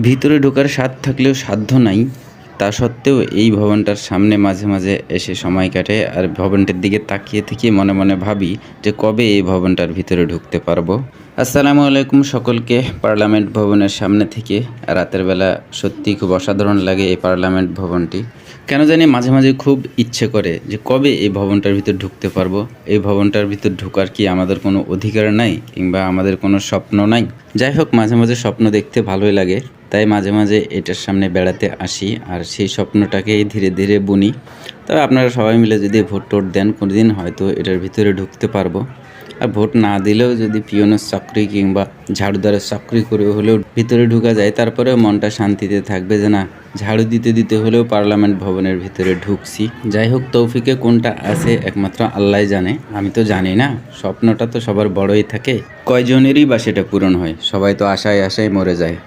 ভিতরে ঢোকার স্বাদ থাকলেও সাধ্য নাই। তা সত্ত্বেও এই ভবনটার সামনে মাঝে মাঝে এসে সময় কাটে আর ভবনটার দিকে তাকিয়ে থেকে মনে মনে ভাবি যে কবে এই ভবনটার ভিতরে ঢুকতে পারবো। আসসালামু আলাইকুম সকলকে। পার্লামেন্ট ভবনের সামনে থেকে রাতের বেলা সত্যিই খুব অসাধারণ লাগে এই পার্লামেন্ট ভবনটি। কেন জানি মাঝে মাঝে খুব ইচ্ছে করে যে কবে এই ভবনটার ভিতর ঢুকতে পারবো। এই ভবনটার ভিতর ঢোকার কি আমাদের কোনো অধিকার নাই কিংবা আমাদের কোনো স্বপ্ন নাই? যাই হোক, মাঝে মাঝে স্বপ্ন দেখতে ভালোই লাগে, তাই মাঝে মাঝে এটার সামনে বেড়াতে আসি আর সেই স্বপ্নটাকেই ধীরে ধীরে বুনি। তবে আপনারা সবাই মিলে যদি ভোট টোট দেন কোনোদিন হয়তো এটার ভিতরে ঢুকতে পারবো। আর ভোট না দিলেও যদি পিয়নের চাকরি কিংবা ঝাড়ুদারের চাকরি করে হলেও ভিতরে ঢুকা যায়, তারপরেও মনটা শান্তিতে থাকবে যে না, ঝাড়ু দিতে দিতে হলেও পার্লামেন্ট ভবনের ভিতরে ঢুকছি। যাই হোক, তৌফিকে কোনটা আছে একমাত্র আল্লাহ জানে, আমি তো জানি না। স্বপ্নটা তো সবার বড়ই থাকে, কয়জনেরই বা সেটা পূরণ হয়? সবাই তো আশায় আশায় মরে যায়।